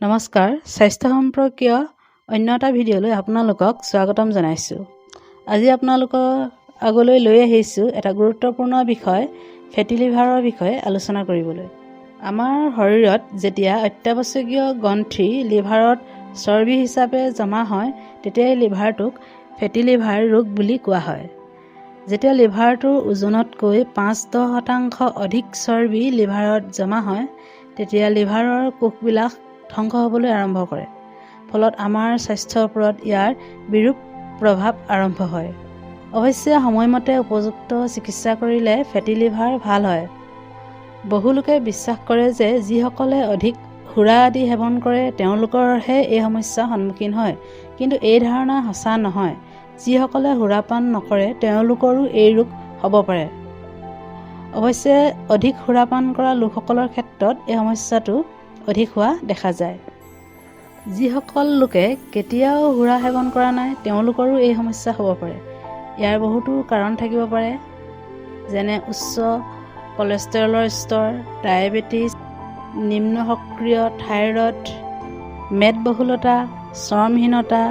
নমস্কাৰ, স্বাস্থ্য সম্পৰ্কীয় অন্য এটা ভিডিঅ'লৈ আপোনালোকক স্বাগতম জনাইছোঁ। আজি আপোনালোকৰ আগলৈ লৈ আহিছোঁ এটা গুৰুত্বপূৰ্ণ বিষয়, ফেটি লিভাৰৰ বিষয়ে আলোচনা কৰিবলৈ। আমাৰ শৰীৰত যেতিয়া অত্যাৱশ্যকীয় গ্ৰন্থি লিভাৰত চৰ্বি হিচাপে জমা হয়, তেতিয়াই লিভাৰটোক ফেটি লিভাৰ ৰোগ বুলি কোৱা হয়। যেতিয়া লিভাৰটোৰ ওজনতকৈ ৫-১০% অধিক চৰ্বি লিভাৰত জমা হয়, তেতিয়া লিভাৰৰ কোষবিলাক ধ্বংস হ'বলৈ আৰম্ভ কৰে। ফলত আমাৰ স্বাস্থ্যৰ ওপৰত ইয়াৰ বিৰূপ প্ৰভাৱ আৰম্ভ হয়। অৱশ্যে সময়মতে উপযুক্ত চিকিৎসা কৰিলে ফেটি লিভাৰ ভাল হয়। বহু লোকে বিশ্বাস কৰে যে যিসকলে অধিক সুৰা আদি সেৱন কৰে তেওঁলোকৰহে এই সমস্যাৰ সন্মুখীন হয়, কিন্তু এই ধাৰণা সঁচা নহয়। যিসকলে সুৰাপান নকৰে তেওঁলোকৰো এই ৰোগ হ'ব পাৰে। অৱশ্যে অধিক সুৰাপান কৰা লোকসকলৰ ক্ষেত্ৰত এই সমস্যাটো অধিক হোৱা দেখা যায়। যিসকল লোকে কেতিয়াও সুৰা সেৱন কৰা নাই তেওঁলোকৰো এই সমস্যা হ'ব পাৰে। ইয়াৰ বহুতো কাৰণ থাকিব পাৰে, যেনে উচ্চ কলেষ্ট্ৰলৰ স্তৰ, ডায়েবেটিছ, নিম্ন সক্ৰিয় থাইৰয়ড, মেদবহুলতা, চৰ্মহীনতা,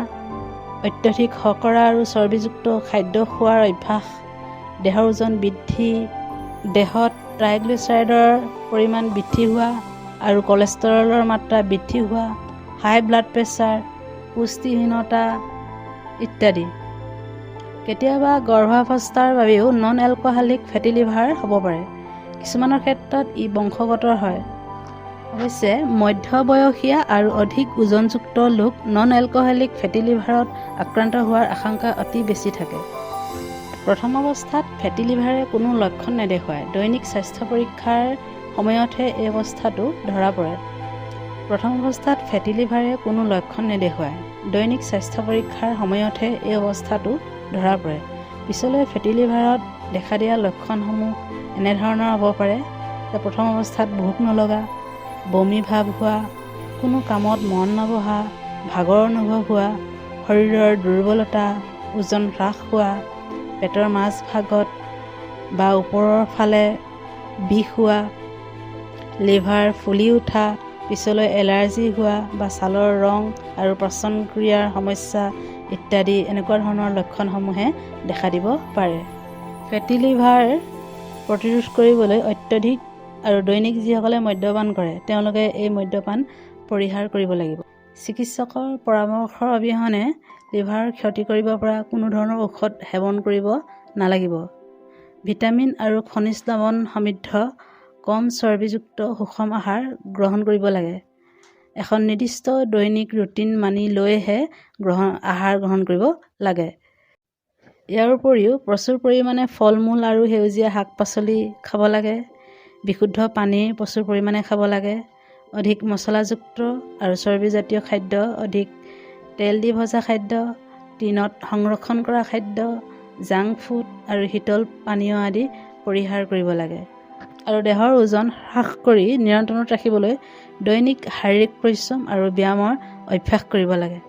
অত্যধিক শৰ্কৰা আৰু চৰ্বিযুক্ত খাদ্য খোৱাৰ অভ্যাস, দেহৰ ওজন বৃদ্ধি, দেহত ট্ৰাইগ্লিচাৰাইডৰ পৰিমাণ বৃদ্ধি হোৱা আৰু কলেষ্ট্ৰলৰ মাত্ৰা বৃদ্ধি হোৱা, হাই ব্লাড প্ৰেছাৰ, পুষ্টিহীনতা ইত্যাদি। কেতিয়াবা গৰ্ভাৱস্থাৰ বাবেও নন এলকহলিক ফেটি লিভাৰ হ'ব পাৰে। কিছুমানৰ ক্ষেত্ৰত ই বংশগত হয়। অৱশ্যে মধ্যবয়সীয়া আৰু অধিক ওজনযুক্ত লোক নন এলকহলিক ফেটি লিভাৰত আক্ৰান্ত হোৱাৰ আশংকা অতি বেছি থাকে। প্ৰথম অৱস্থাত ফেটি লিভাৰে কোনো লক্ষণ নেদেখুৱায়। দৈনিক স্বাস্থ্য পৰীক্ষাৰ সময়তহে এই অৱস্থাটো ধৰা পৰে। প্ৰথম অৱস্থাত ফেটি লিভাৰে কোনো লক্ষণ নেদেখুৱায়। দৈনিক স্বাস্থ্য পৰীক্ষাৰ সময়তহে এই অৱস্থাটো ধৰা পৰে। পিছলৈ ফেটি লিভাৰত দেখা দিয়া লক্ষণসমূহ এনেধৰণৰ হ'ব পাৰে যে প্ৰথম অৱস্থাত ভোক নলগা, বমি ভাৱ হোৱা, কোনো কামত মন নবহা, ভাগৰ অনুভৱ হোৱা, শৰীৰৰ দুৰ্বলতা, ওজন হ্ৰাস হোৱা, পেটৰ মাজভাগত বা ওপৰৰ ফালে বিষ হোৱা, লিভাৰ ফুলি উঠা, পিছলৈ এলাৰ্জি হোৱা বা ছালৰ ৰং আৰু পচন ক্ৰিয়াৰ সমস্যা ইত্যাদি এনেকুৱা ধৰণৰ লক্ষণসমূহে দেখা দিব পাৰে। ফেটি লিভাৰ প্ৰতিৰোধ কৰিবলৈ অত্যধিক আৰু দৈনিক যিসকলে মদ্যপান কৰে তেওঁলোকে এই মদ্যপান পৰিহাৰ কৰিব লাগিব। চিকিৎসকৰ পৰামৰ্শৰ অবিহনে লিভাৰ ক্ষতি কৰিব পৰা কোনো ধৰণৰ ঔষধ সেৱন কৰিব নালাগিব। ভিটামিন আৰু খনিজ লৱণ সমৃদ্ধ কম চৰ্বিযুক্ত সুষম আহাৰ গ্ৰহণ কৰিব লাগে। এখন নিৰ্দিষ্ট দৈনিক ৰুটিন মানি লৈহে আহাৰ গ্ৰহণ কৰিব লাগে। ইয়াৰ উপৰিও প্ৰচুৰ পৰিমাণে ফল-মূল আৰু সেউজীয়া শাক-পাচলি খাব লাগে। বিশুদ্ধ পানী প্ৰচুৰ পৰিমাণে খাব লাগে। অধিক মছলাযুক্ত আৰু চৰ্বিজাতীয় খাদ্য, অধিক তেল দি ভজা খাদ্য, টিনত সংৰক্ষণ কৰা খাদ্য, জাংক ফুড আৰু শীতল পানীয় আদি পৰিহাৰ কৰিব লাগে। আৰু দেহৰ ওজন হ্ৰাস কৰি নিয়ন্ত্ৰণত ৰাখিবলৈ দৈনিক শাৰীৰিক পৰিশ্ৰম আৰু ব্যায়ামৰ অভ্যাস কৰিব লাগে।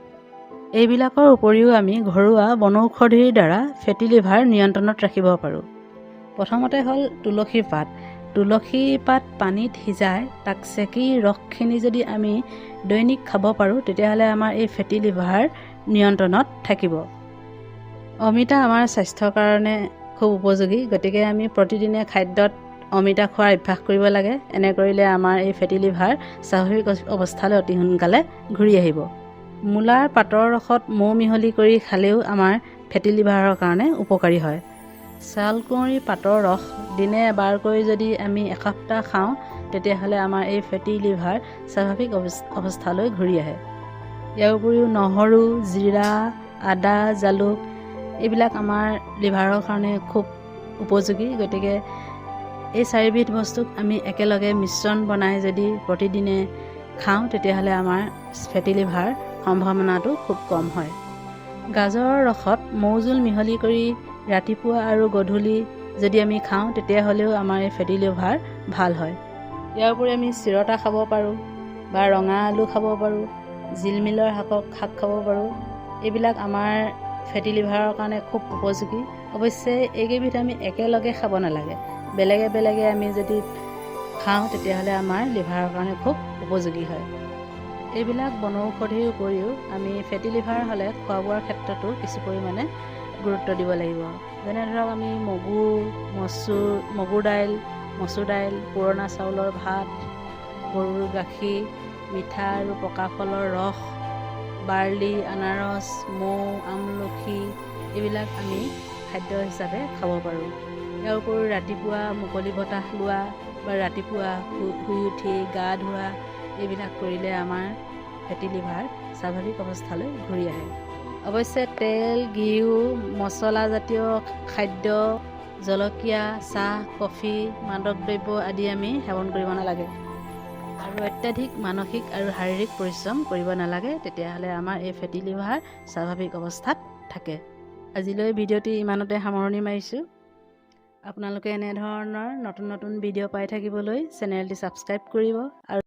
এইবিলাকৰ উপৰিও আমি ঘৰুৱা বনৌষধিৰ দ্বাৰা ফেটি লিভাৰ নিয়ন্ত্ৰণত ৰাখিব পাৰোঁ। প্ৰথমতে হ'ল তুলসী পাত। তুলসী পাত পানীত সিজাই তাক চেকি ৰসখিনি যদি আমি দৈনিক খাব পাৰোঁ তেতিয়াহ'লে আমাৰ এই ফেটি লিভাৰ নিয়ন্ত্ৰণত থাকিব। অমিতা আমাৰ স্বাস্থ্যৰ কাৰণে খুব উপযোগী, গতিকে আমি প্ৰতিদিনে খাদ্যত অমিতা খোৱাৰ অভ্যাস কৰিব লাগে। এনে কৰিলে আমাৰ এই ফেটি লিভাৰ স্বাভাৱিক অৱস্থালৈ অতি সোনকালে ঘূৰি আহিব। মূলাৰ পাতৰ ৰসত মৌ মিহলি কৰি খালেও আমাৰ ফেটি লিভাৰৰ কাৰণে উপকাৰী হয়। ছালকুঁৱৰীৰ পাতৰ ৰস দিনে এবাৰকৈ যদি আমি এসপ্তাহ খাওঁ তেতিয়াহ'লে আমাৰ এই ফেটি লিভাৰ স্বাভাৱিক অৱস্থালৈ ঘূৰি আহে। ইয়াৰ উপৰিও নহৰু, জিৰা, আদা, জালুক এইবিলাক আমাৰ লিভাৰৰ কাৰণে খুব উপযোগী। গতিকে এই চাৰিবিধ বস্তুক আমি একেলগে মিশ্ৰণ বনাই যদি প্ৰতিদিনে খাওঁ তেতিয়াহ'লে আমাৰ ফেটি লিভাৰ সম্ভাৱনাটো খুব কম হয়। গাজৰৰ ৰসত মৌজোল মিহলি কৰি ৰাতিপুৱা আৰু গধূলি যদি আমি খাওঁ তেতিয়াহ'লেও আমাৰ এই ফেটি লিভাৰ ভাল হয়। ইয়াৰ উপৰি আমি চিৰতা খাব পাৰোঁ বা ৰঙা আলু খাব পাৰোঁ, জিলমিলৰ শাক খাব পাৰোঁ। এইবিলাক আমাৰ ফেটি লিভাৰৰ কাৰণে খুব উপযোগী। অৱশ্যে এইকেইবিধ আমি একেলগে খাব নালাগে। বেলেগে বেলেগে আমি যদি খাওঁ তেতিয়াহ'লে আমাৰ লিভাৰৰ কাৰণে খুব উপযোগী হয়। এইবিলাক বনৌষধিৰ উপৰিও আমি ফেটি লিভাৰ হ'লে খোৱা বোৱাৰ ক্ষেত্ৰতো কিছু পৰিমাণে গুৰুত্ব দিব লাগিব। যেনে ধৰক আমি মগুৰ দাইল, মচুৰ দাইল, পুৰণা চাউলৰ ভাত, গৰুৰ গাখীৰ, মিঠা আৰু পকা ফলৰ ৰস, বাৰ্লি, আনাৰস, মৌ, আমলখি এইবিলাক আমি খাদ্য হিচাপে খাব পাৰোঁ। ইয়াৰ উপৰিও ৰাতিপুৱা মুকলি বতাহ লোৱা বা ৰাতিপুৱা শুই উঠি গা ধোৱা এইবিলাক কৰিলে আমাৰ ফেটি লিভাৰ স্বাভাৱিক অৱস্থালৈ ঘূৰি আহে। অৱশ্যে তেল, ঘিউ, মছলাজাতীয় খাদ্য, জলকীয়া, চাহ, কফি, মাদক দ্ৰব্য আদি আমি সেৱন কৰিব নালাগে আৰু অত্যাধিক মানসিক আৰু শাৰীৰিক পৰিশ্ৰম কৰিব নালাগে। তেতিয়াহ'লে আমাৰ এই ফেটি লিভাৰ স্বাভাৱিক অৱস্থাত থাকে। আজিলৈ ভিডিঅ'টি ইমানতে সামৰণি মাৰিছোঁ। আপোনালোকে এনেধৰণৰ নতুন নতুন ভিডিঅ' পাই থাকিবলৈ চেনেলটি ছাবস্ক্ৰাইব কৰিব আৰু